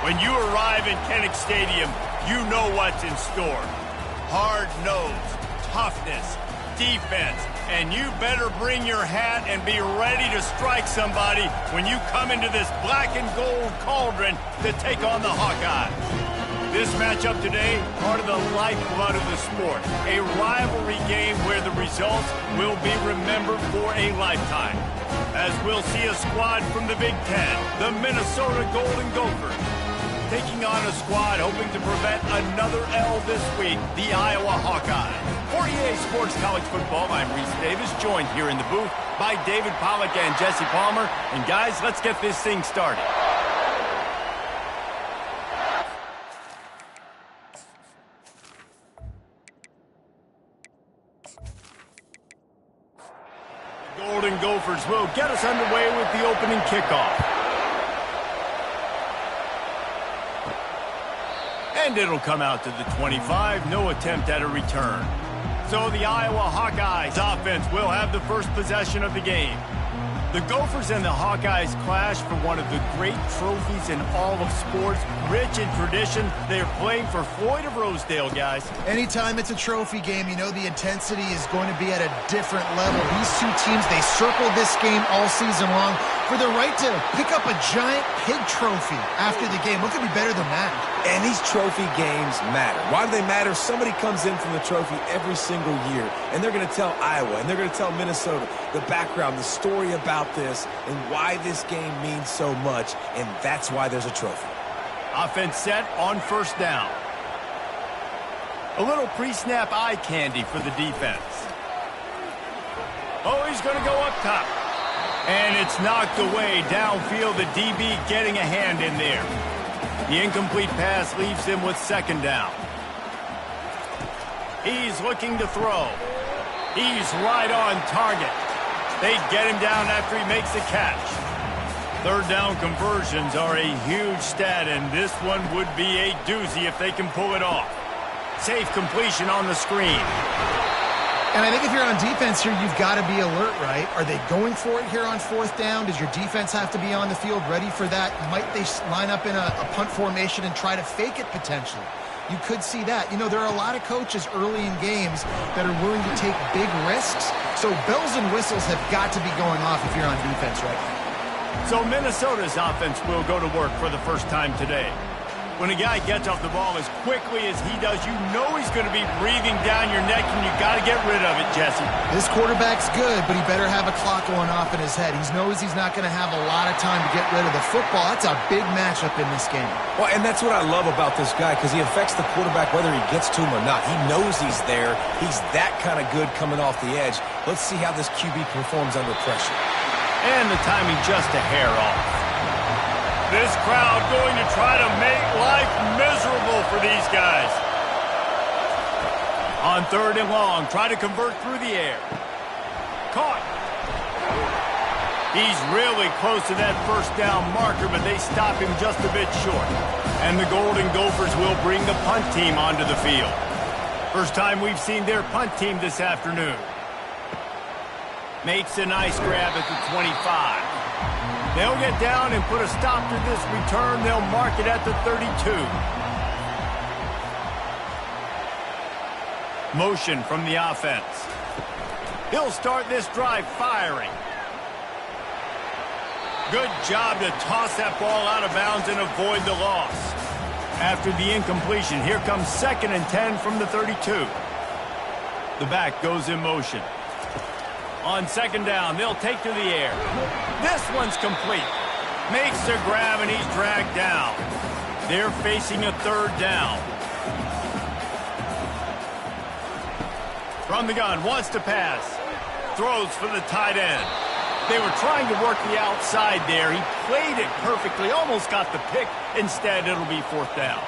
When you arrive in Kinnick Stadium, you know what's in store. Hard nose, toughness, defense, and you better bring your hat and be ready to strike somebody when you come into this black and gold cauldron to take on the Hawkeyes. This matchup today, part of the lifeblood of the sport. A rivalry game where the results will be remembered for a lifetime. As we'll see a squad from the Big Ten, the Minnesota Golden Gophers, taking on a squad hoping to prevent another L this week, the Iowa Hawkeyes. For EA Sports College Football, I'm Reese Davis, joined here in the booth by David Pollack and Jesse Palmer. And guys, let's get this thing started. The Golden Gophers will get us underway with the opening kickoff. And it'll come out to the 25, no attempt at a return. So the Iowa Hawkeyes offense will have the first possession of the game. The Gophers and the Hawkeyes clash for one of the great trophies in all of sports, rich in tradition. They're playing for Floyd of Rosedale, guys. Anytime it's a trophy game, you know the intensity is going to be at a different level. These two teams, they circled this game all season long for the right to pick up a giant pig trophy after the game. What could be better than that? And these trophy games matter. Why do they matter? Somebody comes in from the trophy every single year, and they're going to tell Iowa, and they're going to tell Minnesota the background, the story about this, and why this game means so much, and that's why there's a trophy. Offense set on first down. A little pre-snap eye candy for the defense. Oh, he's going to go up top. And it's knocked away downfield, the DB getting a hand in there. The incomplete pass leaves him with second down. He's looking to throw. He's right on target. They get him down after he makes the catch. Third down conversions are a huge stat, and this one would be a doozy if they can pull it off. Safe completion on the screen. And I think if you're on defense here, you've got to be alert, right? Are they going for it here on fourth down? Does your defense have to be on the field ready for that? Might they line up in a punt formation and try to fake it potentially? You could see that. You know, there are a lot of coaches early in games that are willing to take big risks. So bells and whistles have got to be going off if you're on defense right now. So Minnesota's offense will go to work for the first time today. When a guy gets off the ball as quickly as he does, you know he's going to be breathing down your neck, and you got to get rid of it, Jesse. This quarterback's good, but he better have a clock going off in his head. He knows he's not going to have a lot of time to get rid of the football. That's a big matchup in this game. Well, and that's what I love about this guy, because he affects the quarterback whether he gets to him or not. He knows he's there. He's that kind of good coming off the edge. Let's see how this QB performs under pressure. And the timing just a hair off. This crowd going to try to make life miserable for these guys. On third and long, try to convert through the air. Caught. He's really close to that first down marker, but they stop him just a bit short. And the Golden Gophers will bring the punt team onto the field. First time we've seen their punt team this afternoon. Makes a nice grab at the 25. They'll get down and put a stop to this return. They'll mark it at the 32. Motion from the offense. He'll start this drive firing. Good job to toss that ball out of bounds and avoid the loss. After the incompletion, here comes 2nd and 10 from the 32. The back goes in motion. On second down, they'll take to the air. This one's complete. Makes the grab, and he's dragged down. They're facing a third down. From the gun, wants to pass. Throws for the tight end. They were trying to work the outside there. He played it perfectly, almost got the pick. Instead, it'll be fourth down.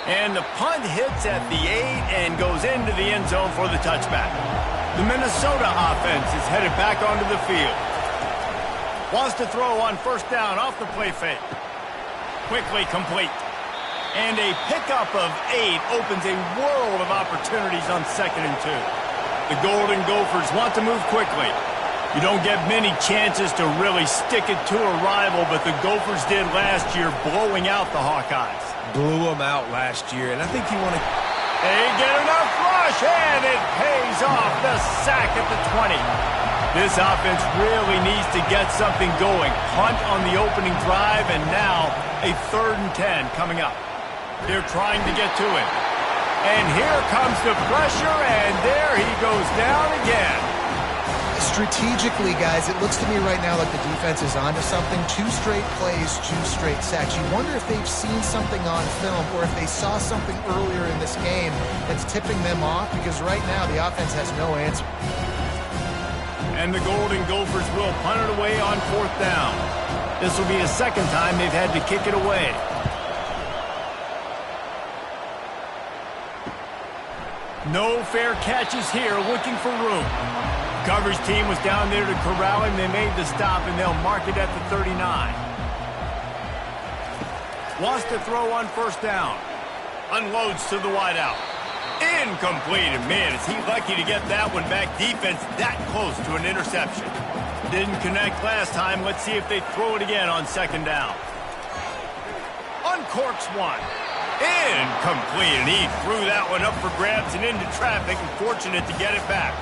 And the punt hits at the 8 and goes into the end zone for the touchback. The Minnesota offense is headed back onto the field. Wants to throw on first down off the play fake. Quickly complete. And a pickup of 8 opens a world of opportunities on 2nd and 2. The Golden Gophers want to move quickly. You don't get many chances to really stick it to a rival, but the Gophers did last year, blowing out the Hawkeyes. Blew them out last year, and I think you want to... They get enough rush, and it pays off. The sack at the 20. This offense really needs to get something going. Punt on the opening drive, and now a 3rd and 10 coming up. They're trying to get to it. And here comes the pressure, and there he goes down again. Strategically, guys, it looks to me right now like the defense is onto something. 2 straight plays, 2 straight sacks. You wonder if they've seen something on film or if they saw something earlier in this game that's tipping them off, because right now the offense has no answer. And the Golden Gophers will punt it away on 4th down. This will be a 2nd time they've had to kick it away. No fair catches here, looking for room. Coverage team was down there to corral him. They made the stop, and they'll mark it at the 39. Wants to throw on 1st down. Unloads to the wideout. Incomplete. And man, is he lucky to get that one back. Defense that close to an interception. Didn't connect last time. Let's see if they throw it again on 2nd down. Uncorks one. Incomplete. And he threw that one up for grabs and into traffic, and fortunate to get it back.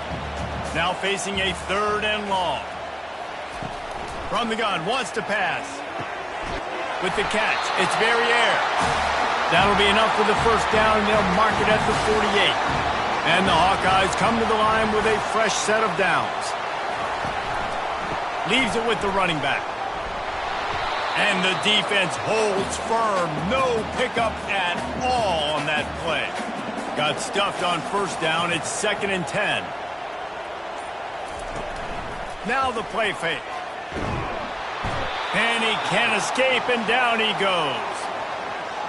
Now facing a 3rd and long. From the gun, wants to pass. With the catch, it's Verrier. That'll be enough for the 1st down, and they'll mark it at the 48. And the Hawkeyes come to the line with a fresh set of downs. Leaves it with the running back. And the defense holds firm. No pickup at all on that play. Got stuffed on 1st down. It's 2nd and 10. Now the play fake. And he can't escape, and down he goes.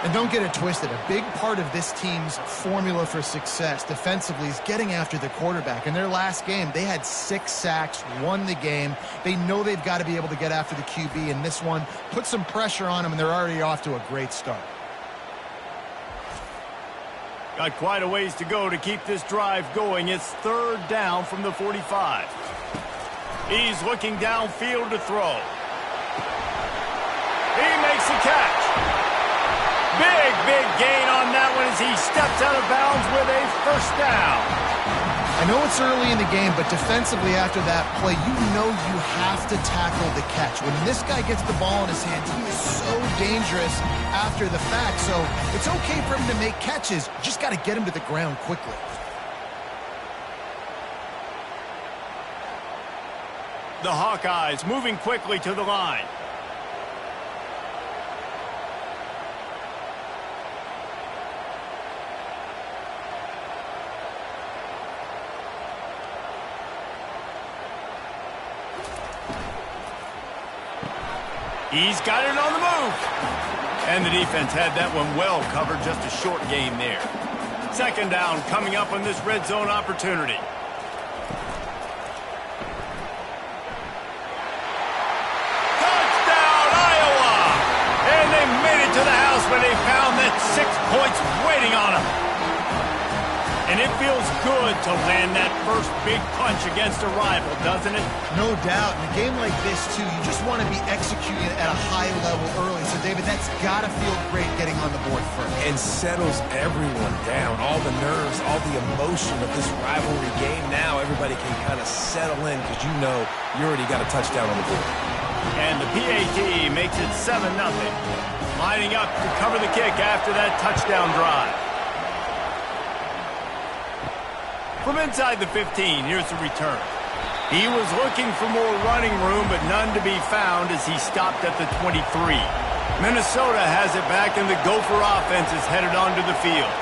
And don't get it twisted. A big part of this team's formula for success defensively is getting after the quarterback. In their last game, they had 6 sacks, won the game. They know they've got to be able to get after the QB, and this one put some pressure on them, and they're already off to a great start. Got quite a ways to go to keep this drive going. It's 3rd down from the 45. He's looking downfield to throw. He makes the catch. Big gain on that one as he steps out of bounds with a 1st down. I know it's early in the game, but defensively after that play, you know you have to tackle the catch. When this guy gets the ball in his hands, he is so dangerous after the fact. So it's okay for him to make catches. You just got to get him to the ground quickly. The Hawkeyes moving quickly to the line. He's got it on the move. And the defense had that one well covered. Just a short game there. 2nd down coming up on this red zone opportunity. Touchdown, Iowa! And they made it to the house when they found that 6 points waiting on them. And it feels good to land that first big punch against a rival, doesn't it? No doubt. In a game like this, too, you just want to be executing at a high level early. So, David, that's got to feel great getting on the board first. And settles everyone down. All the nerves, all the emotion of this rivalry game. Now everybody can kind of settle in because you know you already got a touchdown on the board. And the PAT makes it 7-0. Lining up to cover the kick after that touchdown drive. From inside the 15, here's the return. He was looking for more running room, but none to be found as he stopped at the 23. Minnesota has it back, and the Gopher offense is headed onto the field.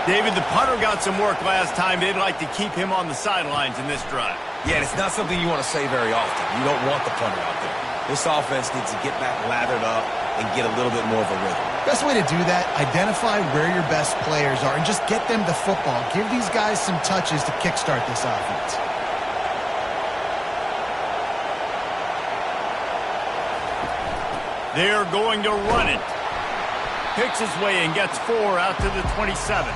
David, the punter got some work last time. They'd like to keep him on the sidelines in this drive. Yeah, and it's not something you want to say very often. You don't want the punter out there. This offense needs to get back lathered up and get a little bit more of a rhythm. Best way to do that, identify where your best players are and just get them the football. Give these guys some touches to kickstart this offense. They're going to run it. Picks his way and gets 4 out to the 27.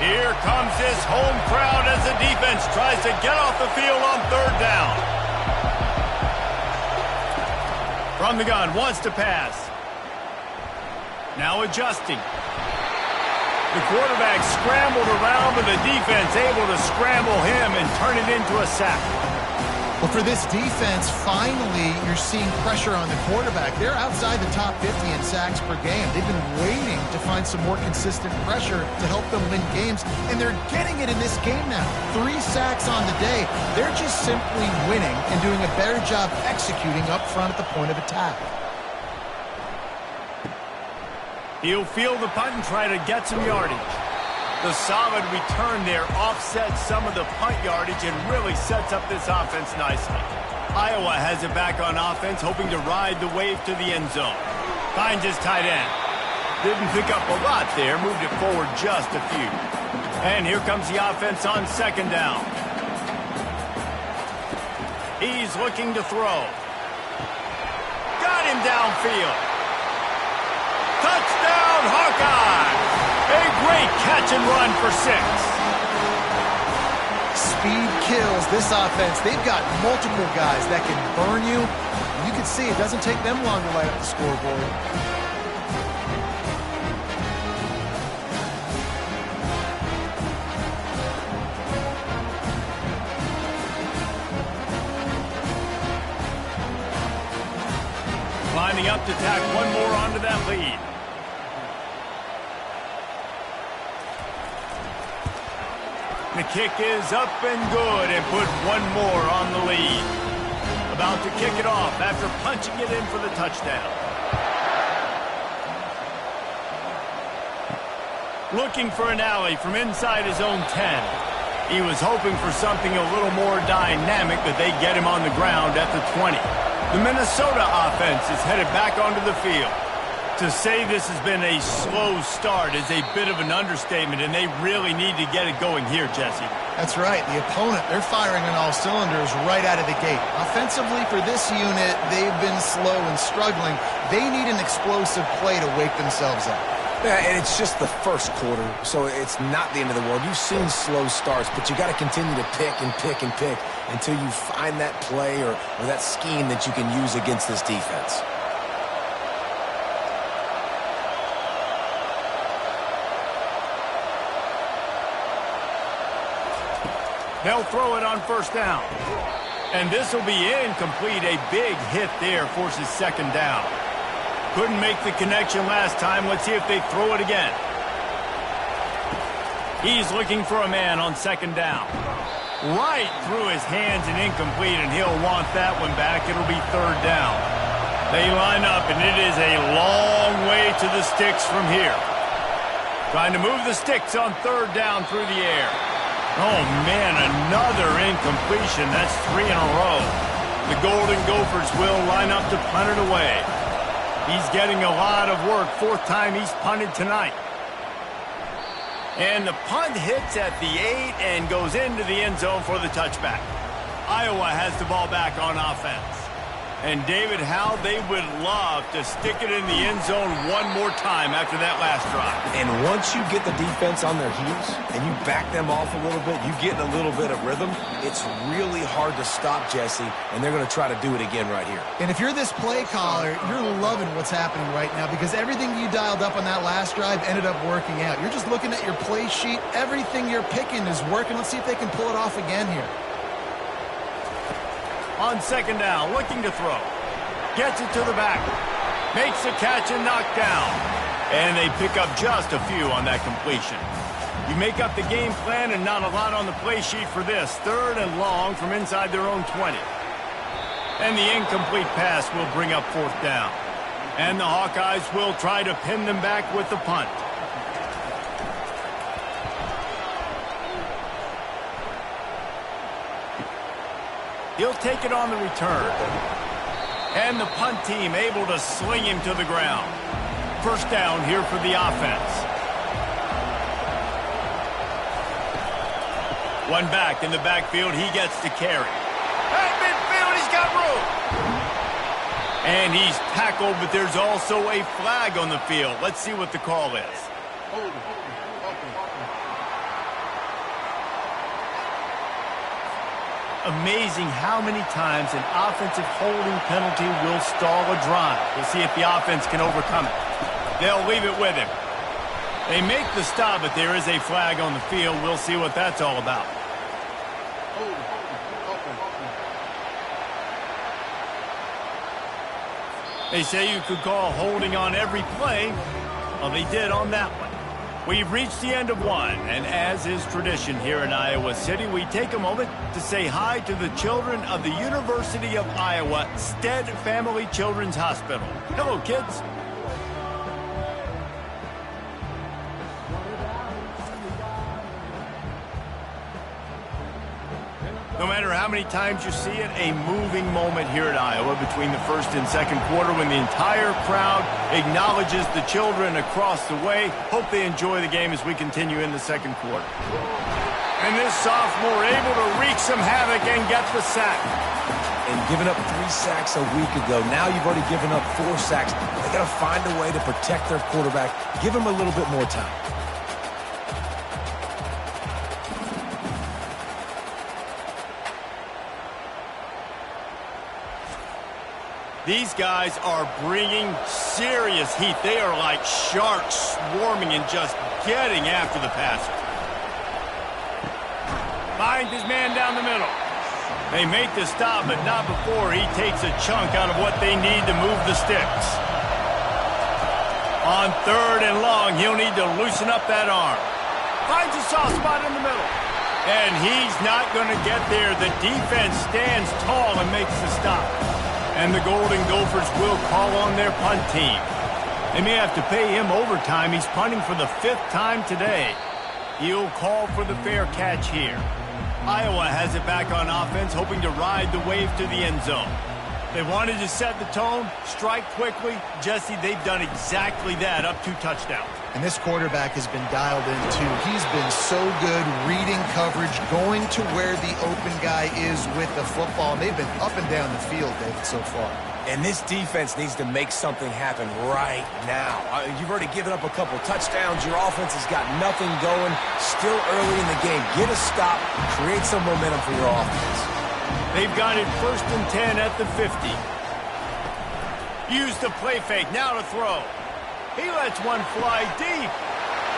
Here comes this home crowd as the defense tries to get off the field on third down. From the gun, wants to pass. Now adjusting. The quarterback scrambled around, but the defense able to scramble him and turn it into a sack. Well, for this defense, finally, you're seeing pressure on the quarterback. They're outside the top 50 in sacks per game. They've been waiting to find some more consistent pressure to help them win games, and they're getting it in this game now. 3 sacks on the day. They're just simply winning and doing a better job executing up front at the point of attack. He'll field the punt and try to get some yardage. The solid return there offsets some of the punt yardage and really sets up this offense nicely. Iowa has it back on offense, hoping to ride the wave to the end zone. Finds his tight end. Didn't pick up a lot there, moved it forward just a few. And here comes the offense on second down. He's looking to throw. Got him downfield. Touchdown, Hawkeye! A great catch and run for 6. Speed kills this offense. They've got multiple guys that can burn you. You can see it doesn't take them long to light up the scoreboard. Lining up to tack one more onto that lead. The kick is up and good and put one more on the lead. About to kick it off after punching it in for the touchdown. Looking for an alley from inside his own 10. He was hoping for something a little more dynamic, but they get him on the ground at the 20. The Minnesota offense is headed back onto the field. To say this has been a slow start is a bit of an understatement, and they really need to get it going here, Jesse. That's right. The opponent, they're firing on all cylinders right out of the gate. Offensively, for this unit, they've been slow and struggling. They need an explosive play to wake themselves up. Yeah, and it's just the first quarter, so it's not the end of the world. You've seen slow starts, but you got to continue to pick and pick and pick until you find that play or that scheme that you can use against this defense. They'll throw it on first down. And this will be incomplete. A big hit there forces second down. Couldn't make the connection last time. Let's see if they throw it again. He's looking for a man on second down. Right through his hands and incomplete, and he'll want that one back. It'll be third down. They line up, and it is a long way to the sticks from here. Trying to move the sticks on third down through the air. Oh, man, another incompletion. That's 3 in a row. The Golden Gophers will line up to punt it away. He's getting a lot of work. 4th time he's punted tonight. And the punt hits at the 8 and goes into the end zone for the touchback. Iowa has the ball back on offense. And, David, how they would love to stick it in the end zone one more time after that last drive. And once you get the defense on their heels and you back them off a little bit, you get in a little bit of rhythm, it's really hard to stop, Jesse, and they're going to try to do it again right here. And if you're this play caller, you're loving what's happening right now because everything you dialed up on that last drive ended up working out. You're just looking at your play sheet. Everything you're picking is working. Let's see if they can pull it off again here. On second down, looking to throw. Gets it to the back. Makes the catch and knocked down. And they pick up just a few on that completion. You make up the game plan and not a lot on the play sheet for this. 3rd and long from inside their own 20. And the incomplete pass will bring up 4th down. And the Hawkeyes will try to pin them back with the punt. He'll take it on the return. And the punt team able to sling him to the ground. First down here for the offense. One back in the backfield. He gets to carry. At midfield, he's got room. And he's tackled, but there's also a flag on the field. Let's see what the call is. Amazing how many times an offensive holding penalty will stall a drive. We'll see if the offense can overcome it. They'll leave it with him. They make the stop, but there is a flag on the field. We'll see what that's all about. They say you could call holding on every play. Well, they did on that one. We've reached the end of one, and as is tradition here in Iowa City, we take a moment to say hi to the children of the University of Iowa Stead Family Children's Hospital. Hello, kids. No matter how many times you see it, a moving moment here at Iowa between the first and second quarter when the entire crowd acknowledges the children across the way. Hope they enjoy the game as we continue in the second quarter. And this sophomore able to wreak some havoc and get the sack. And giving up 3 sacks a week ago. Now you've already given up 4 sacks. They got to find a way to protect their quarterback. Give him a little bit more time. These guys are bringing serious heat. They are like sharks swarming and just getting after the passer. Finds his man down the middle. They make the stop, but not before he takes a chunk out of what they need to move the sticks. On 3rd and long, he'll need to loosen up that arm. Finds a soft spot in the middle. And he's not going to get there. The defense stands tall and makes the stop. And the Golden Gophers will call on their punt team. They may have to pay him overtime. He's punting for the 5th time today. He'll call for the fair catch here. Iowa has it back on offense, hoping to ride the wave to the end zone. They wanted to set the tone, strike quickly. Jesse, they've done exactly that, up 2 touchdowns. And this quarterback has been dialed in, too. He's been so good reading coverage, going to where the open guy is with the football. And they've been up and down the field, David, so far. And this defense needs to make something happen right now. You've already given up a couple touchdowns. Your offense has got nothing going. Still early in the game. Get a stop. Create some momentum for your offense. They've got it 1st and 10 at the 50. Use the play fake. Now to throw. He lets one fly deep.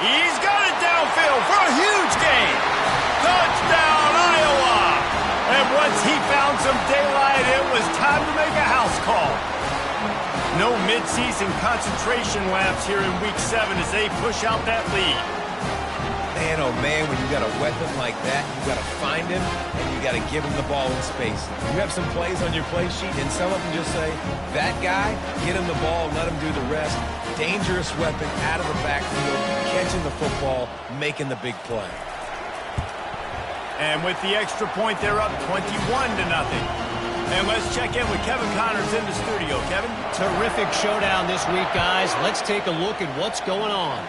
He's got it downfield for a huge gain. Touchdown, Iowa! And once he found some daylight, it was time to make a house call. No midseason concentration laps here in Week 7 as they push out that lead. Man, oh man, when you got a weapon like that, you got to find him and you got to give him the ball in space. You have some plays on your play sheet, and some of them just say, that guy, get him the ball, let him do the rest. Dangerous weapon out of the backfield, catching the football, making the big play. And with the extra point, they're up 21-0. And let's check in with Kevin Connors in the studio. Kevin? Terrific showdown this week, guys. Let's take a look at what's going on.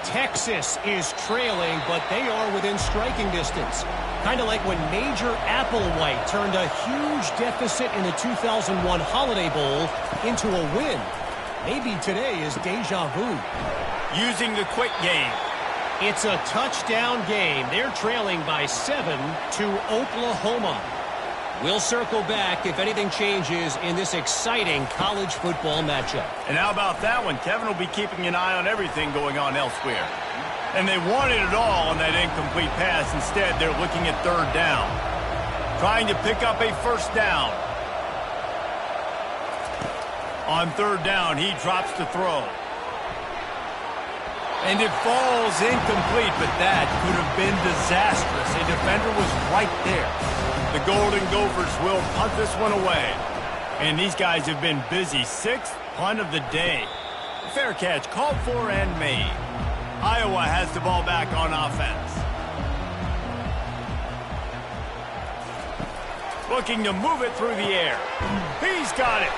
Texas is trailing, but they are within striking distance. Kind of like when Major Applewhite turned a huge deficit in the 2001 Holiday Bowl into a win. Maybe today is deja vu. Using the quick game. It's a touchdown game. They're trailing by 7 to Oklahoma. We'll circle back if anything changes in this exciting college football matchup. And how about that one? Kevin will be keeping an eye on everything going on elsewhere. And they wanted it all on that incomplete pass. Instead, they're looking at 3rd down. Trying to pick up a 1st down. On 3rd down, he drops to throw. And it falls incomplete, but that could have been disastrous. A defender was right there. The Golden Gophers will punt this one away. And these guys have been busy. 6th punt of the day. Fair catch called for and made. Iowa has the ball back on offense. Looking to move it through the air. He's got it.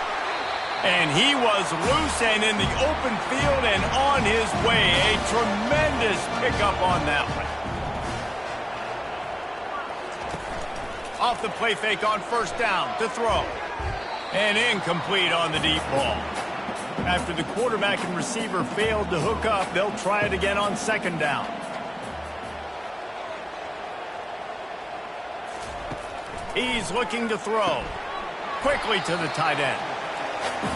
And he was loose and in the open field and on his way. A tremendous pickup on that one. Off the play fake on 1st down to throw. And incomplete on the deep ball. After the quarterback and receiver failed to hook up, they'll try it again on 2nd down. He's looking to throw. Quickly to the tight end.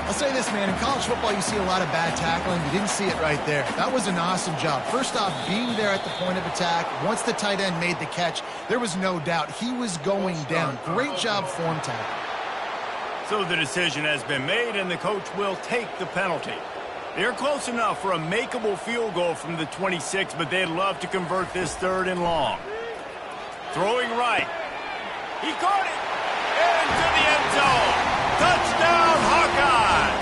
I'll say this, man. In college football, you see a lot of bad tackling. You didn't see it right there. That was an awesome job. First off, being there at the point of attack. Once the tight end made the catch, there was no doubt he was going down. Great job form tackle. So the decision has been made, and the coach will take the penalty. They're close enough for a makeable field goal from the 26, but they'd love to convert this 3rd and long. Throwing right. He caught it. Into the end zone. Touchdown, Hawkeye!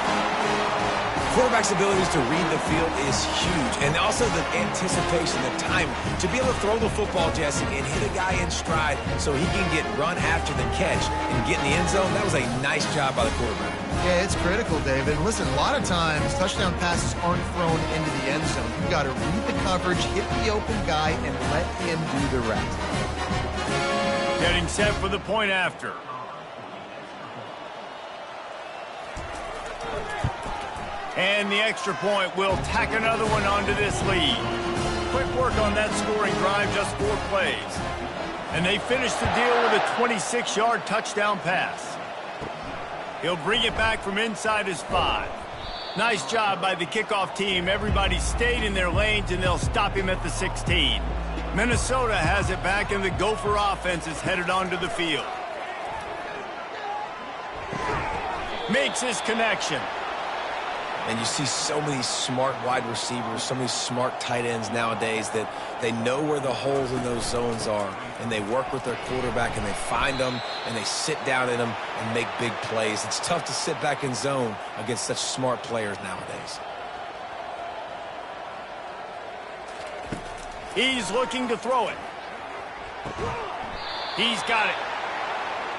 Quarterback's abilities to read the field is huge, and also the anticipation, the time to be able to throw the football, Jesse, and hit a guy in stride so he can get run after the catch and get in the end zone. That was a nice job by the quarterback. Yeah, it's critical, David. Listen, a lot of times touchdown passes aren't thrown into the end zone. You've got to read the coverage, hit the open guy, and let him do the rest. Getting set for the point after. And the extra point will tack another one onto this lead. Quick work on that scoring drive, just 4 plays. And they finish the deal with a 26-yard touchdown pass. He'll bring it back from inside his 5. Nice job by the kickoff team. Everybody stayed in their lanes, and they'll stop him at the 16. Minnesota has it back, and the Gopher offense is headed onto the field. Makes his connection. And you see so many smart wide receivers, so many smart tight ends nowadays that they know where the holes in those zones are, and they work with their quarterback, and they find them, and they sit down in them and make big plays. It's tough to sit back in zone against such smart players nowadays. He's looking to throw it. He's got it.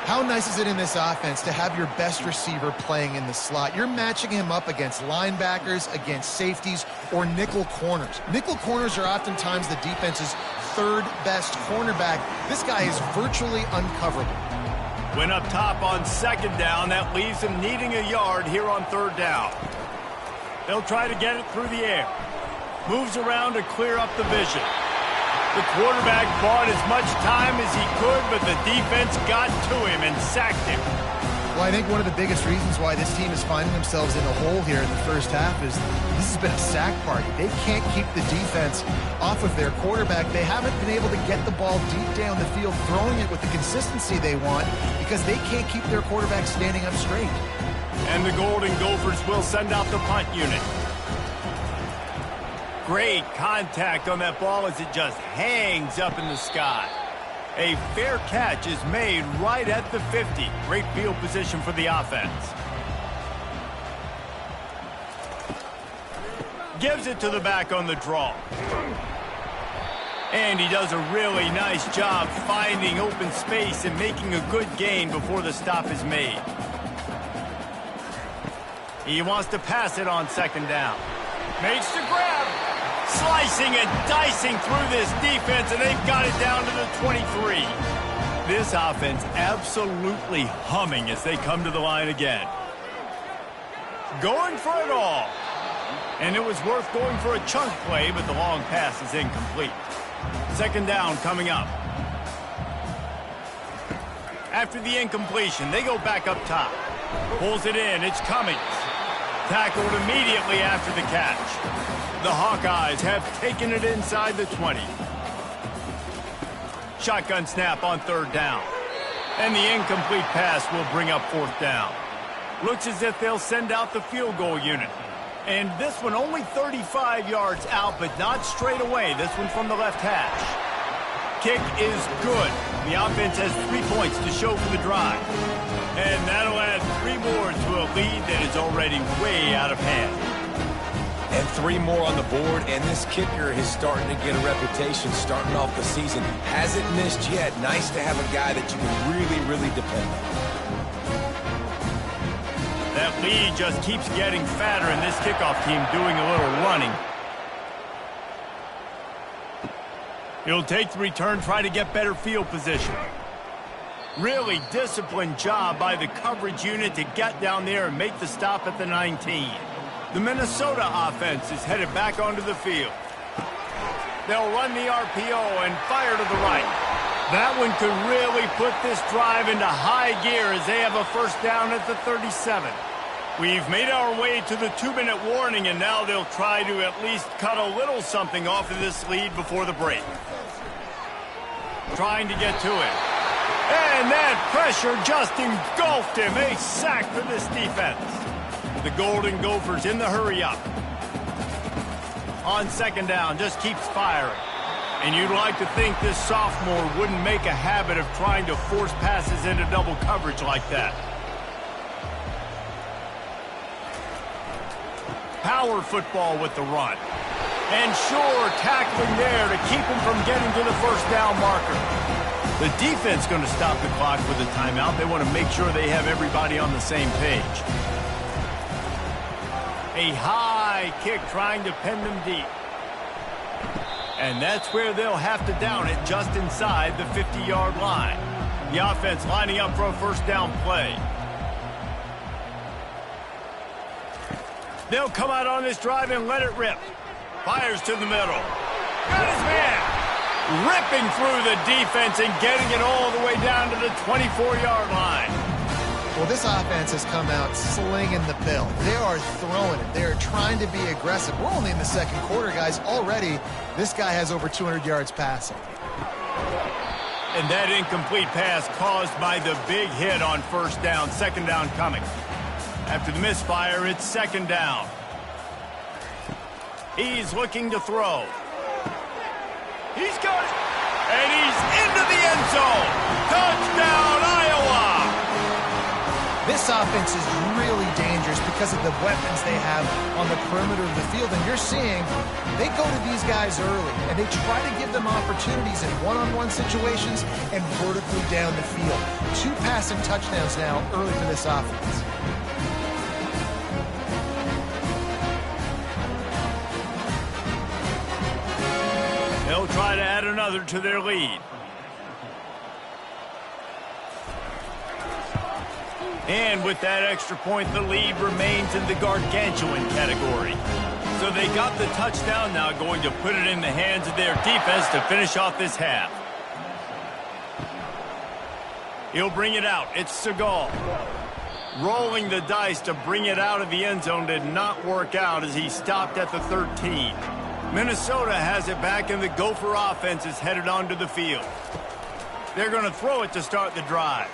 How nice is it in this offense to have your best receiver playing in the slot? You're matching him up against linebackers, against safeties, or nickel corners. Nickel corners are oftentimes the defense's 3rd best cornerback. This guy is virtually uncoverable. Went up top on 2nd down. That leaves him needing a yard here on 3rd down. They'll try to get it through the air. Moves around to clear up the vision. The quarterback bought as much time as he could, but the defense got to him and sacked him. Well, I think one of the biggest reasons why this team is finding themselves in a hole here in the first half is this has been a sack party. They can't keep the defense off of their quarterback. They haven't been able to get the ball deep down the field, throwing it with the consistency they want because they can't keep their quarterback standing up straight. And the Golden Gophers will send out the punt unit. Great contact on that ball as it just hangs up in the sky. A fair catch is made right at the 50. Great field position for the offense. Gives it to the back on the draw. And he does a really nice job finding open space and making a good gain before the stop is made. He wants to pass it on 2nd down. Makes the grab. Slicing and dicing through this defense, and they've got it down to the 23. This offense absolutely humming as they come to the line again. Going for it all. And it was worth going for a chunk play, but the long pass is incomplete. 2nd down coming up. After the incompletion, they go back up top. Pulls it in. It's Cummings. Tackled immediately after the catch. The Hawkeyes have taken it inside the 20. Shotgun snap on 3rd down. And the incomplete pass will bring up 4th down. Looks as if they'll send out the field goal unit. And this one only 35 yards out, but not straight away. This one from the left hash. Kick is good. The offense has 3 points to show for the drive. And that'll add 3 more to a lead that is already way out of hand. And 3 more on the board, and this kicker is starting to get a reputation starting off the season. Hasn't missed yet. Nice to have a guy that you can really, really depend on. That lead just keeps getting fatter, and this kickoff team doing a little running. He'll take the return, try to get better field position. Really disciplined job by the coverage unit to get down there and make the stop at the 19. The Minnesota offense is headed back onto the field. They'll run the RPO and fire to the right. That one could really put this drive into high gear as they have a first down at the 37. We've made our way to the 2-minute warning, and now they'll try to at least cut a little something off of this lead before the break. Trying to get to it. And that pressure just engulfed him. A sack for this defense. The Golden Gophers in the hurry-up. On second down, just keeps firing. And you'd like to think this sophomore wouldn't make a habit of trying to force passes into double coverage like that. Power football with the run. And sure, tackling there to keep him from getting to the first down marker. The defense going to stop the clock with a timeout. They want to make sure they have everybody on the same page. A high kick trying to pin them deep. And that's where they'll have to down it just inside the 50-yard line. The offense lining up for a first down play. They'll come out on this drive and let it rip. Fires to the middle. Got his man. Ripping through the defense and getting it all the way down to the 24-yard line. Well, this offense has come out slinging the bill. They are throwing it. They are trying to be aggressive. We're only in the second quarter, guys. Already, this guy has over 200 yards passing. And that incomplete pass caused by the big hit on first down. Second down coming. After the misfire, it's second down. He's looking to throw. He's got it. And he's into the end zone. Touchdown, Iowa! This offense is really dangerous because of the weapons they have on the perimeter of the field. And you're seeing they go to these guys early, and they try to give them opportunities in one-on-one situations and vertically down the field. 2 passing touchdowns now early for this offense. They'll try to add another to their lead. And with that extra point, the lead remains in the gargantuan category. So they got the touchdown, now going to put it in the hands of their defense to finish off this half. He'll bring it out. It's Segal. Rolling the dice to bring it out of the end zone did not work out as he stopped at the 13. Minnesota has it back, and the Gopher offense is headed onto the field. They're going to throw it to start the drive.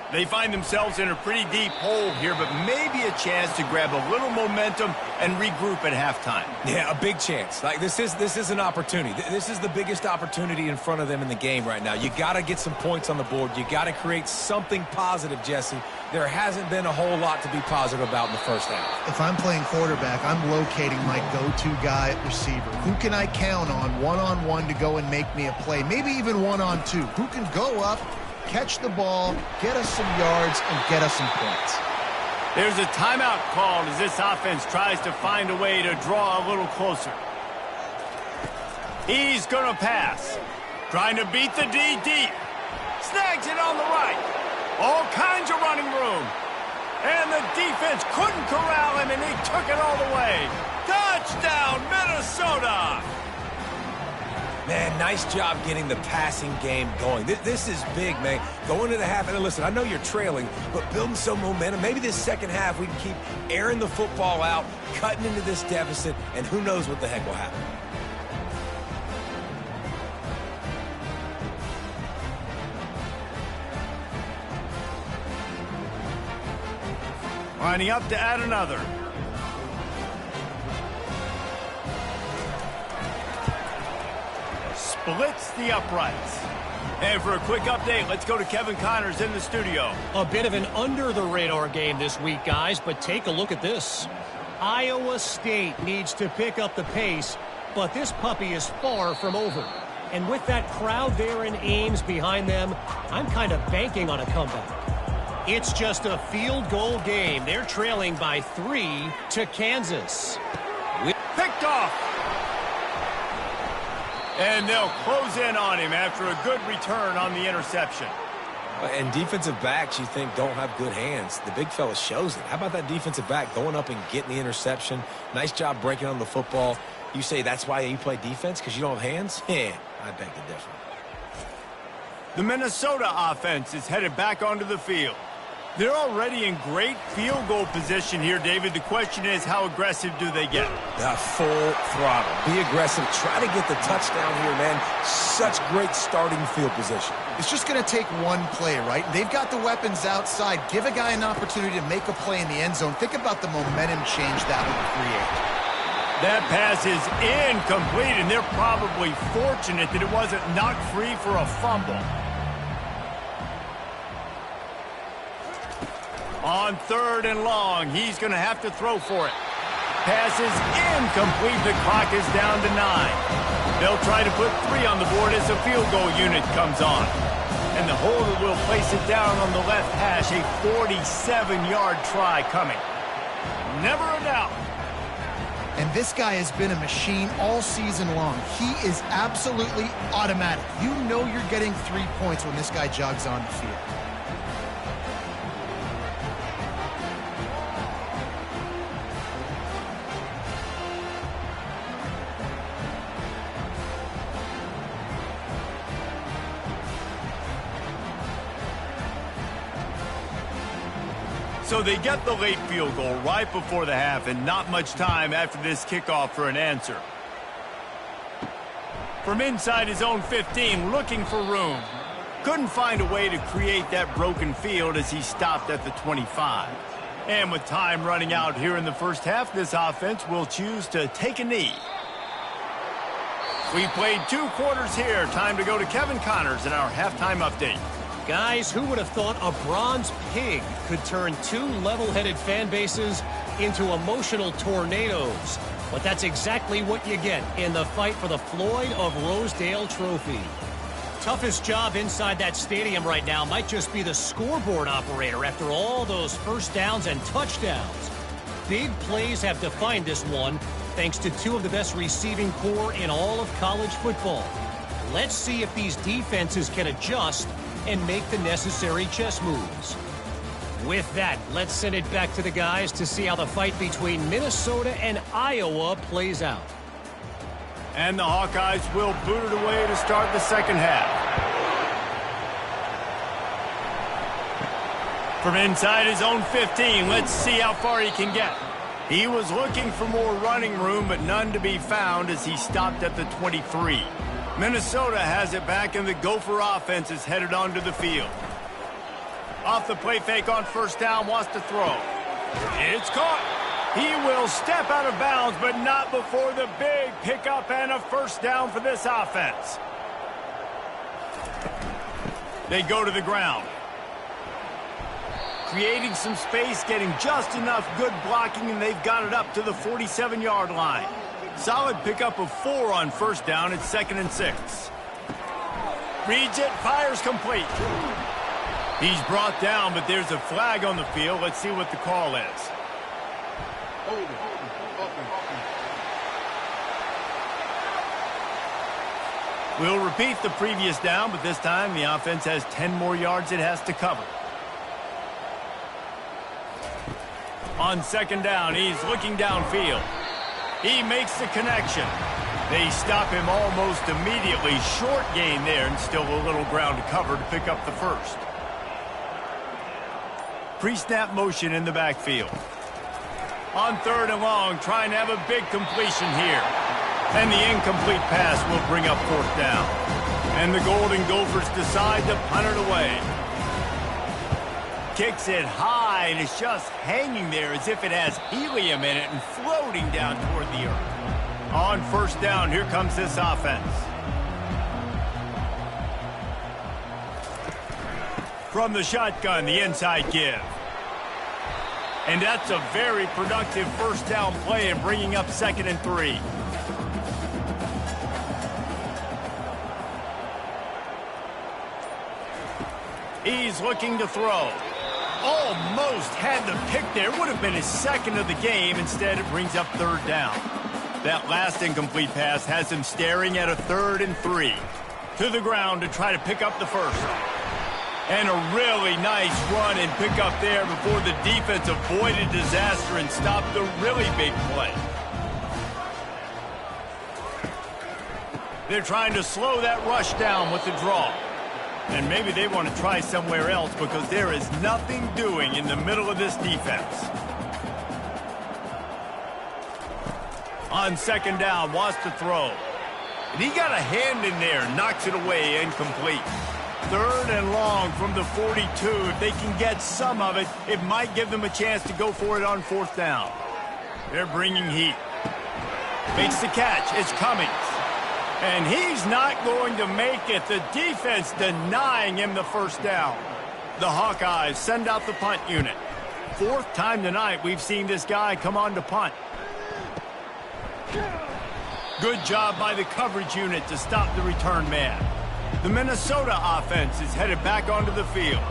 They find themselves in a pretty deep hole here, but maybe a chance to grab a little momentum and regroup at halftime. Yeah, a big chance. Like this is an opportunity. This is the biggest opportunity in front of them in the game right now. You got to get some points on the board. You got to create something positive, Jesse. There hasn't been a whole lot to be positive about in the first half. If I'm playing quarterback, I'm locating my go-to guy at receiver. Who can I count on one-on-one to go and make me a play? Maybe even one-on-two. Who can go up, catch the ball, get us some yards, and get us some points? There's a timeout called as this offense tries to find a way to draw a little closer. He's going to pass. Trying to beat the D deep. Snags it on the right. All kinds of running room. And the defense couldn't corral him, and he took it all the way. Touchdown, Minnesota! Man, nice job getting the passing game going. This is big, man. Going to the half, and listen, I know you're trailing, but building some momentum. Maybe this second half we can keep airing the football out, cutting into this deficit, and who knows what the heck will happen. Lining up to add another. Splits the uprights. And for a quick update, let's go to Kevin Connors in the studio. A bit of an under-the-radar game this week, guys, but take a look at this. Iowa State needs to pick up the pace, but this puppy is far from over. And with that crowd there in Ames behind them, I'm kind of banking on a comeback. It's just a field goal game. They're trailing by 3 to Kansas. Picked off. And they'll close in on him after a good return on the interception. And defensive backs, you think, don't have good hands. The big fella shows it. How about that defensive back going up and getting the interception? Nice job breaking on the football. You say that's why you play defense, because you don't have hands? Yeah, I beg to differ. The Minnesota offense is headed back onto the field. They're already in great field goal position here, David. The question is, how aggressive do they get? Full throttle. Be aggressive. Try to get the touchdown here, man. Such great starting field position. It's just going to take one play, right? They've got the weapons outside. Give a guy an opportunity to make a play in the end zone. Think about the momentum change that would create. That pass is incomplete, and they're probably fortunate that it wasn't knocked free for a fumble. On 3rd and long, he's going to have to throw for it. Pass is incomplete. The clock is down to 9. They'll try to put 3 on the board as the field goal unit comes on. And the holder will place it down on the left hash. A 47-yard try coming. Never a doubt. And this guy has been a machine all season long. He is absolutely automatic. You know you're getting 3 points when this guy jogs on the field. So they get the late field goal right before the half, and not much time after this kickoff for an answer. From inside his own 15, looking for room. Couldn't find a way to create that broken field as he stopped at the 25. And with time running out here in the first half, this offense will choose to take a knee. We played 2 quarters here. Time to go to Kevin Connors in our halftime update. Guys, who would have thought a bronze pig could turn 2 level-headed fan bases into emotional tornadoes? But that's exactly what you get in the fight for the Floyd of Rosedale Trophy. Toughest job inside that stadium right now might just be the scoreboard operator after all those first downs and touchdowns. Big plays have defined this one, thanks to 2 of the best receiving corps in all of college football. Let's see if these defenses can adjust and make the necessary chess moves. With that, let's send it back to the guys to see how the fight between Minnesota and Iowa plays out. And the Hawkeyes will boot it away to start the second half. From inside his own 15, let's see how far he can get. He was looking for more running room, but none to be found as he stopped at the 23. Minnesota has it back, and the Gopher offense is headed onto the field. Off the play fake on first down, wants to throw. It's caught. He will step out of bounds, but not before the big pickup and a first down for this offense. They go to the ground. Creating some space, getting just enough good blocking, and they've got it up to the 47-yard line. Solid pickup of 4 on first down. It's 2nd and 6. Reads it, fires complete. He's brought down, but there's a flag on the field. Let's see what the call is. We'll repeat the previous down, but this time the offense has 10 more yards it has to cover. On 2nd down, he's looking downfield. He makes the connection. They stop him almost immediately. Short gain there, and still a little ground to cover to pick up the first. Pre-snap motion in the backfield. On 3rd and long, trying to have a big completion here. And the incomplete pass will bring up 4th down. And the Golden Gophers decide to punt it away. Kicks it high, and it's just hanging there as if it has helium in it and floating down toward the earth. On first down, here comes this offense. From the shotgun, the inside give. And that's a very productive first down play and bringing up 2nd and 3. He's looking to throw. Almost had the pick there. Would have been his 2nd of the game. Instead, it brings up 3rd down. That last incomplete pass has him staring at a 3rd and 3. To the ground to try to pick up the first. And a really nice run and pick up there before the defense avoided disaster and stopped the really big play. They're trying to slow that rush down with the draw. And maybe they want to try somewhere else because there is nothing doing in the middle of this defense. On second down, wants to throw. And he got a hand in there, knocks it away, incomplete. Third and long from the 42. If they can get some of it, it might give them a chance to go for it on fourth down. They're bringing heat. Makes the catch. It's Cummings. And he's not going to make it. The defense denying him the first down. The Hawkeyes send out the punt unit. Fourth time tonight we've seen this guy come on to punt. Good job by the coverage unit to stop the return man. The Minnesota offense is headed back onto the field.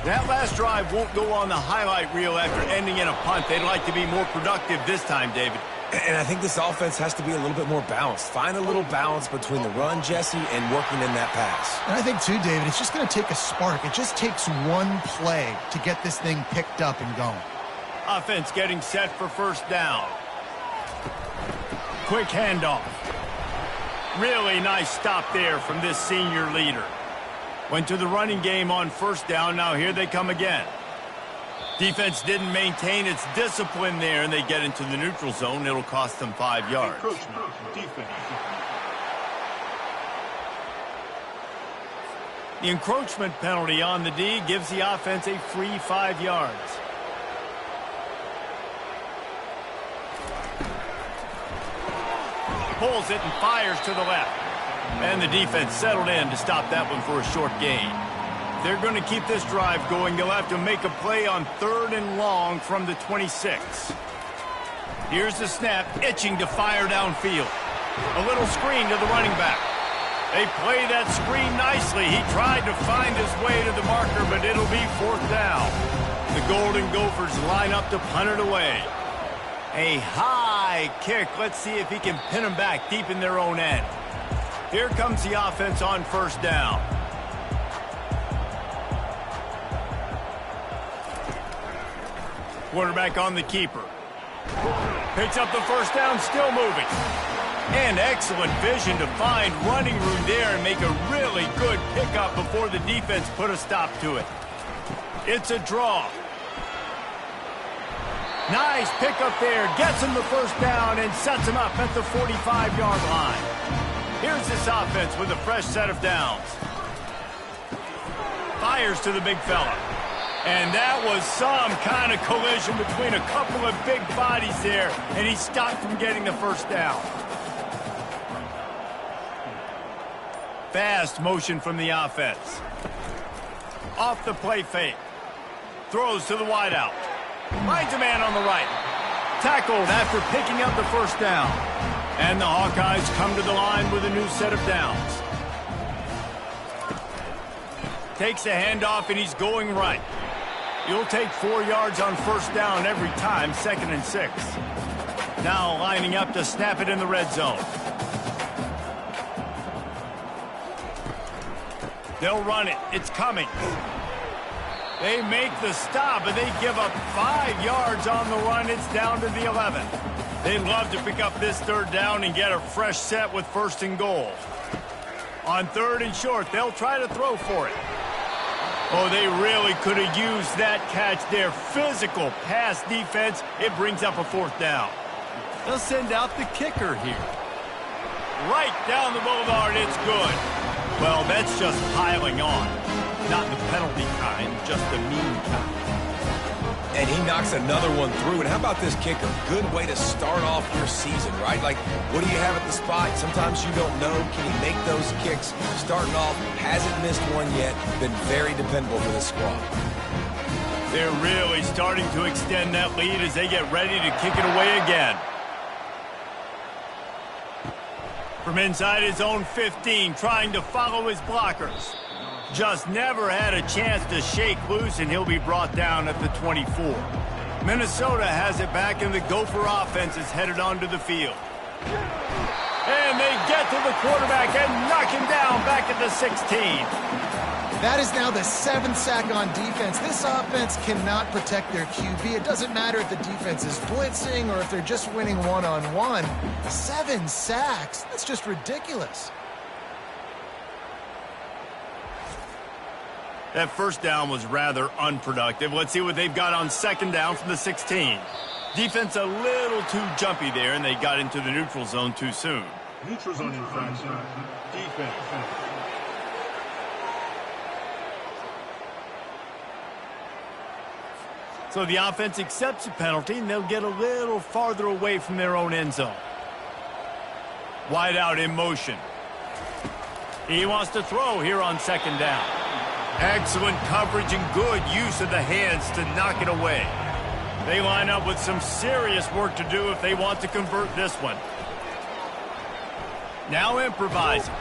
That last drive won't go on the highlight reel after ending in a punt. They'd like to be more productive this time, David. And I think this offense has to be a little bit more balanced. Find a little balance between the run, Jesse, and working in that pass. And I think, too, David, it's just going to take a spark. It just takes one play to get this thing picked up and going. Offense getting set for first down. Quick handoff. Really nice stop there from this senior leader. Went to the running game on first down. Now here they come again. Defense didn't maintain its discipline there, and they get into the neutral zone. It'll cost them 5 yards. The encroachment penalty on the D gives the offense a free 5 yards. Pulls it and fires to the left. And the defense settled in to stop that one for a short gain. They're going to keep this drive going. They'll have to make a play on third and long from the 26. Here's the snap, itching to fire downfield. A little screen to the running back. They play that screen nicely. He tried to find his way to the marker, but it'll be fourth down. The Golden Gophers line up to punt it away. A high kick. Let's see if he can pin them back deep in their own end. Here comes the offense on first down. Quarterback on the keeper. Picks up the first down, still moving. And excellent vision to find running room there and make a really good pickup before the defense put a stop to it. It's a draw. Nice pickup there. Gets him the first down and sets him up at the 45-yard line. Here's this offense with a fresh set of downs. Fires to the big fella. And that was some kind of collision between a couple of big bodies there, and he stopped from getting the first down. Fast motion from the offense. Off the play fake. Throws to the wideout. Finds a man on the right. Tackled after picking up the first down. And the Hawkeyes come to the line with a new set of downs. Takes a handoff, and he's going right. You'll take 4 yards on first down every time, 2nd and 6. Now lining up to snap it in the red zone. They'll run it. It's coming. They make the stop, and they give up 5 yards on the run. It's down to the 11. They'd love to pick up this third down and get a fresh set with first and goal. On third and short, they'll try to throw for it. Oh, they really could have used that catch there. Physical pass defense. It brings up a fourth down. They'll send out the kicker here. Right down the boulevard, it's good. Well, that's just piling on. Not the penalty kind, just the mean kind. And he knocks another one through. And how about this kicker? Good way to start off your season, right? Like, what do you have at the spot? Sometimes you don't know. Can he make those kicks? Starting off, hasn't missed one yet. Been very dependable for this squad. They're really starting to extend that lead as they get ready to kick it away again. From inside his own 15, trying to follow his blockers. Just never had a chance to shake loose, and he'll be brought down at the 24. Minnesota has it back, and the Gopher offense is headed onto the field. And they get to the quarterback and knock him down back at the 16. That is now the 7th sack on defense. This offense cannot protect their QB. It doesn't matter if the defense is blitzing or if they're just winning one-on-one. 7 sacks. That's just ridiculous. That first down was rather unproductive. Let's see what they've got on second down from the 16. Defense a little too jumpy there, and they got into the neutral zone too soon. Neutral zone infraction. Defense. So the offense accepts the penalty, and they'll get a little farther away from their own end zone. Wide out in motion. He wants to throw here on second down. Excellent coverage and good use of the hands to knock it away. They line up with some serious work to do if they want to convert this one. Now improvising.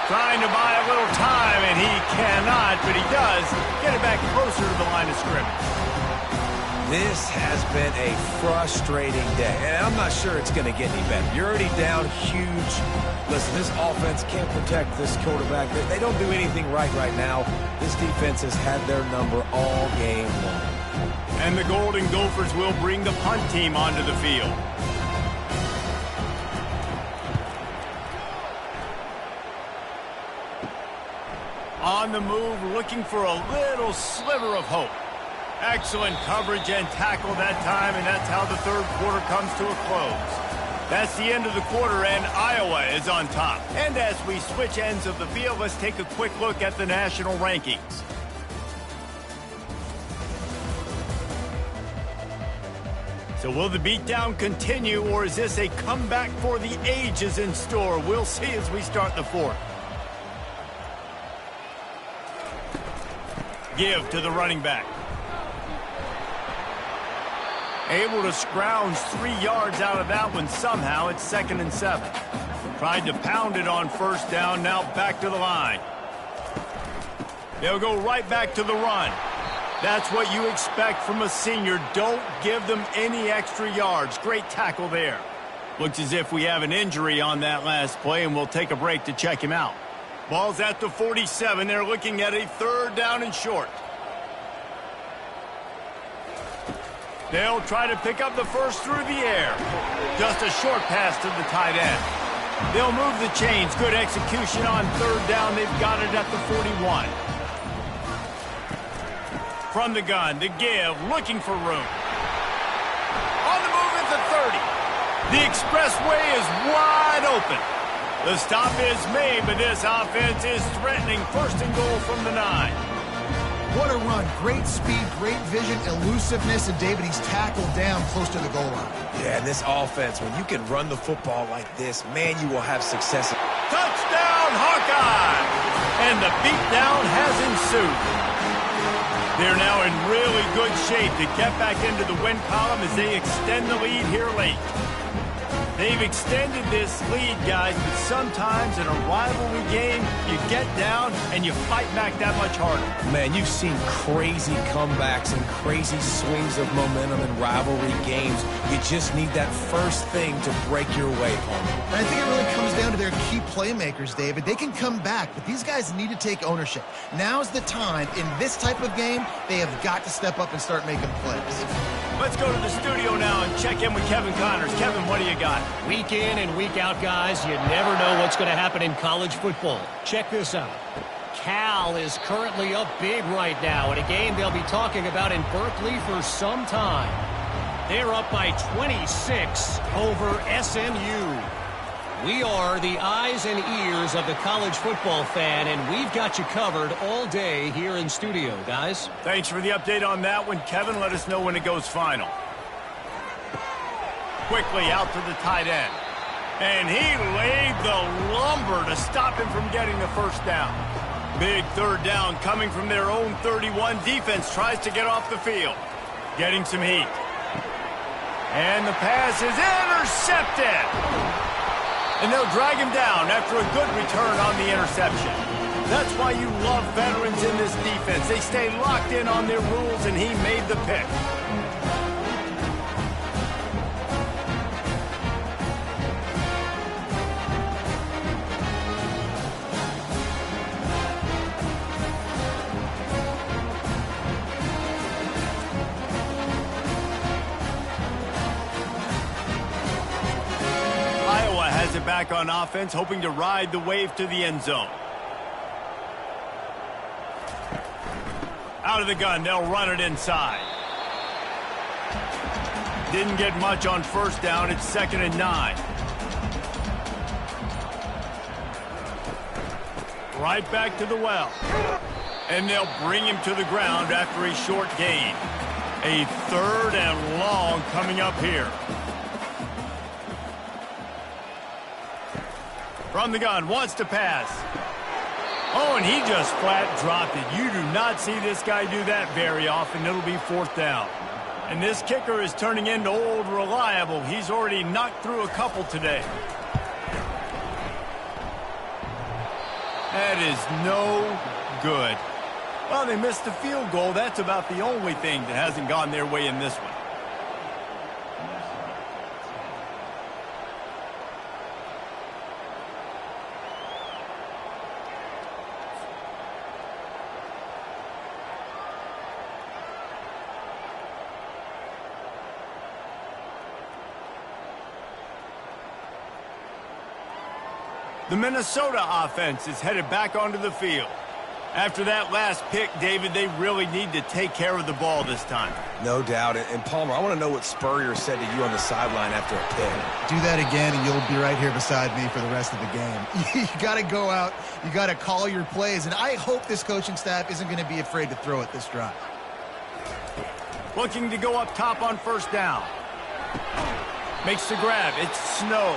Trying to buy a little time, and he cannot, but he does get it back closer to the line of scrimmage. This has been a frustrating day, and I'm not sure it's going to get any better. You're already down huge. Listen, this offense can't protect this quarterback. They don't do anything right now. This defense has had their number all game long. And the Golden Gophers will bring the punt team onto the field. On the move, looking for a little sliver of hope. Excellent coverage and tackle that time, and that's how the third quarter comes to a close. That's the end of the quarter, and Iowa is on top. And as we switch ends of the field, let's take a quick look at the national rankings. So will the beatdown continue, or is this a comeback for the ages in store? We'll see as we start the fourth. Give to the running back. Able to scrounge 3 yards out of that one somehow. It's 2nd and 7. Tried to pound it on first down, now back to the line. They'll go right back to the run. That's what you expect from a senior. Don't give them any extra yards. Great tackle there. Looks as if we have an injury on that last play, and we'll take a break to check him out. Ball's at the 47. They're looking at a 3rd down and short. They'll try to pick up the first through the air. Just a short pass to the tight end. They'll move the chains. Good execution on 3rd down. They've got it at the 41. From the gun, the give, looking for room. On the move at the 30. The expressway is wide open. The stop is made, but this offense is threatening 1st and goal from the 9. What a run. Great speed, great vision, elusiveness, and David, he's tackled down close to the goal line. Yeah, and this offense, when you can run the football like this, man, you will have success. Touchdown, Hawkeye! And the beatdown has ensued. They're now in really good shape to get back into the win column as they extend the lead here late. They've extended this lead, guys, but sometimes in a rivalry game, you get down and you fight back that much harder. Man, you've seen crazy comebacks and crazy swings of momentum in rivalry games. You just need that first thing to break your way home. And I think it really comes down to their key playmakers, David. They can come back, but these guys need to take ownership. Now's the time. In this type of game, they have got to step up and start making plays. Let's go to the studio now and check in with Kevin Connors. Kevin, what do you got? Week in and week out, guys, you never know what's going to happen in college football. Check this out. Cal is currently up big right now in a game they'll be talking about in Berkeley for some time. They're up by 26 over SMU. We are the eyes and ears of the college football fan, and we've got you covered all day here in studio, guys. Thanks for the update on that one, Kevin. Let us know when it goes final. Quickly out to the tight end. And he laid the lumber to stop him from getting the first down. Big 3rd down coming from their own 31. Defense tries to get off the field. Getting some heat. And the pass is intercepted. And they'll drag him down after a good return on the interception. That's why you love veterans in this defense. They stay locked in on their rules, and he made the pick. Back on offense, hoping to ride the wave to the end zone. Out of the gun, they'll run it inside. Didn't get much on first down. It's 2nd and 9. Right back to the well. And they'll bring him to the ground after a short gain. A 3rd and long coming up here. From the gun, wants to pass. Oh, and he just flat dropped it. You do not see this guy do that very often. It'll be 4th down. And this kicker is turning into old reliable. He's already knocked through a couple today. That is no good. Well, they missed the field goal. That's about the only thing that hasn't gone their way in this one. The Minnesota offense is headed back onto the field. After that last pick, David, they really need to take care of the ball this time. No doubt. And Palmer, I want to know what Spurrier said to you on the sideline after a pick. Do that again, and you'll be right here beside me for the rest of the game. You got to go out. You got to call your plays. And I hope this coaching staff isn't going to be afraid to throw it this drive. Looking to go up top on first down. Makes the grab. It's Snow.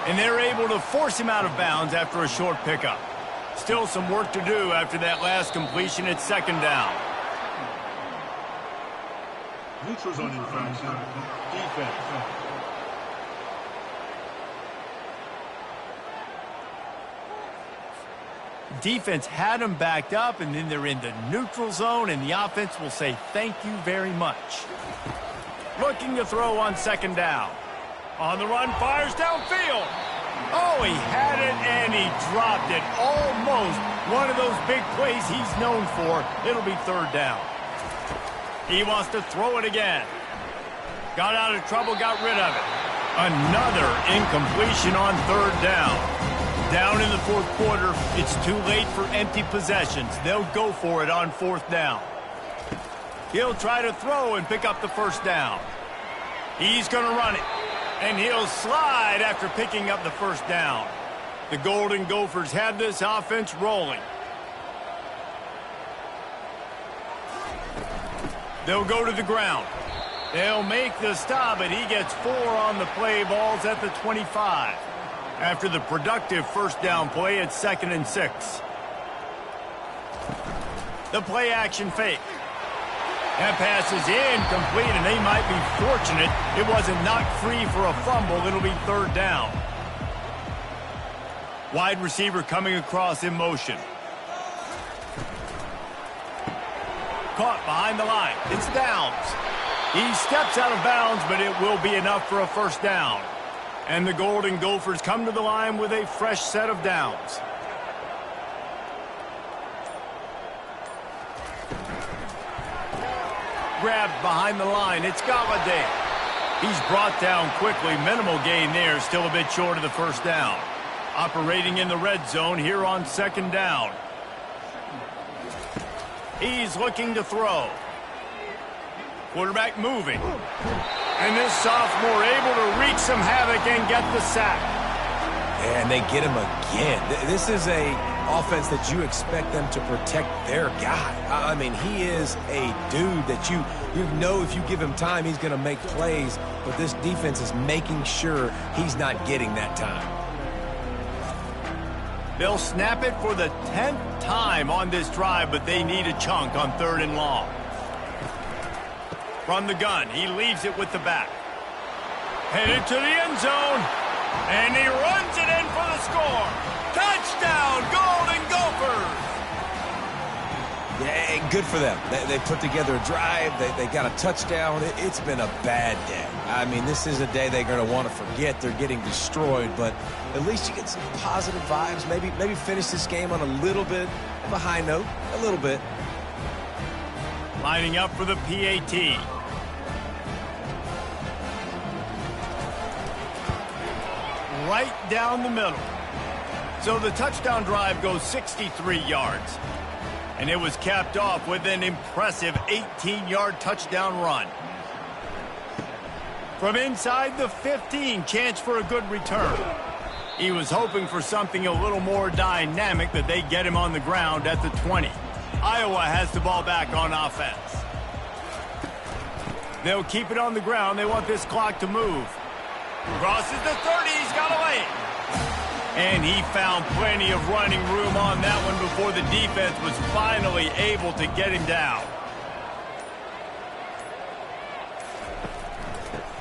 And they're able to force him out of bounds after a short pickup. Still some work to do after that last completion at 2nd down. Neutral zone infraction. Defense. Defense had them backed up, and then they're in the neutral zone, and the offense will say thank you very much. Looking to throw on 2nd down. On the run, fires downfield. Oh, he had it, and he dropped it. Almost one of those big plays he's known for. It'll be 3rd down. He wants to throw it again. Got out of trouble, got rid of it. Another incompletion on 3rd down. Down in the 4th quarter, it's too late for empty possessions. They'll go for it on 4th down. He'll try to throw and pick up the 1st down. He's going to run it. And he'll slide after picking up the 1st down. The Golden Gophers have this offense rolling. They'll go to the ground. They'll make the stop, but he gets 4 on the play. Ball's at the 25. After the productive 1st down play, it's 2nd and 6. The play action fake. That pass is incomplete, and they might be fortunate it wasn't knocked free for a fumble. It'll be 3rd down. Wide receiver coming across in motion. Caught behind the line. It's Downs. He steps out of bounds, but it will be enough for a 1st down. And the Golden Gophers come to the line with a fresh set of downs. Grabbed behind the line. It's Galladay. He's brought down quickly. Minimal gain there. Still a bit short of the 1st down. Operating in the red zone here on 2nd down. He's looking to throw. Quarterback moving. And this sophomore able to wreak some havoc and get the sack. And they get him again. This is a offense that you expect them to protect their guy. I mean, he is a dude that you know if you give him time, he's going to make plays. But this defense is making sure he's not getting that time. They'll snap it for the 10th time on this drive, but they need a chunk on 3rd and long. From the gun, he leaves it with the back. Headed to the end zone, and he runs it in for the score. Touchdown, Golden Gophers! Yeah, good for them. They put together a drive. They got a touchdown. It's been a bad day. I mean, this is a day they're going to want to forget. They're getting destroyed, but at least you get some positive vibes. Maybe finish this game on a little bit of a high note, a little bit. Lining up for the PAT. Right down the middle. So the touchdown drive goes 63 yards. And it was capped off with an impressive 18-yard touchdown run. From inside the 15, chance for a good return. He was hoping for something a little more dynamic, that they get him on the ground at the 20. Iowa has the ball back on offense. They'll keep it on the ground. They want this clock to move. Crosses the 30. He's got away. And he found plenty of running room on that one before the defense was finally able to get him down.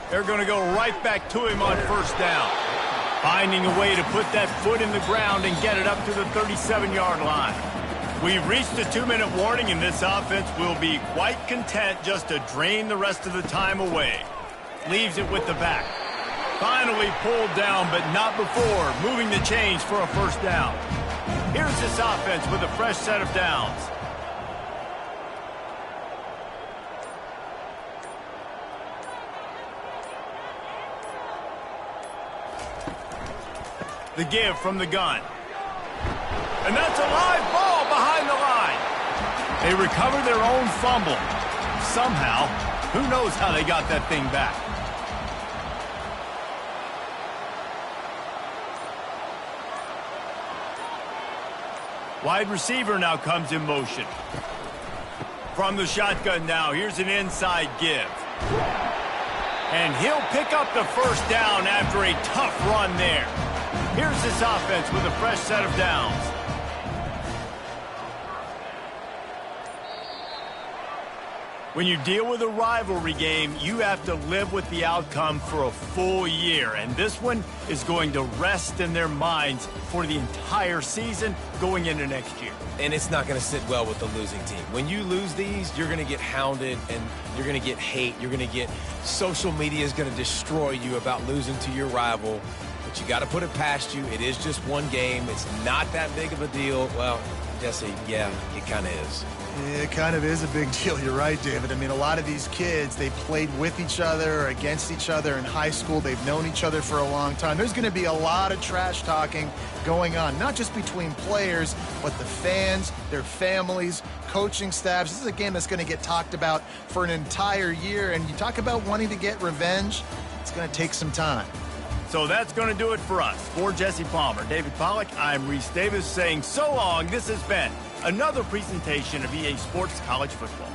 They're going to go right back to him on first down. Finding a way to put that foot in the ground and get it up to the 37-yard line. We've reached the 2-minute warning, and this offense will be quite content just to drain the rest of the time away. Leaves it with the back. Finally pulled down, but not before moving the chains for a first down. Here's this offense with a fresh set of downs. The give from the gun. And that's a live ball behind the line. They recover their own fumble. Somehow, who knows how they got that thing back. Wide receiver now comes in motion. From the shotgun now, here's an inside give. And he'll pick up the first down after a tough run there. Here's this offense with a fresh set of downs. When you deal with a rivalry game, you have to live with the outcome for a full year. And this one is going to rest in their minds for the entire season going into next year. And it's not going to sit well with the losing team. When you lose these, you're going to get hounded and you're going to get hate. You're going to get social media is going to destroy you about losing to your rival. But you got to put it past you. It is just one game. It's not that big of a deal. Well, Jesse, yeah, it kind of is. It kind of is a big deal. You're right, David. I mean, a lot of these kids, they played with each other or against each other in high school. They've known each other for a long time. There's going to be a lot of trash talking going on, not just between players, but the fans, their families, coaching staffs. This is a game that's going to get talked about for an entire year. And you talk about wanting to get revenge, it's going to take some time. So that's going to do it for us. For Jesse Palmer, David Pollack, I'm Reese Davis saying so long. This has been another presentation of EA Sports College Football.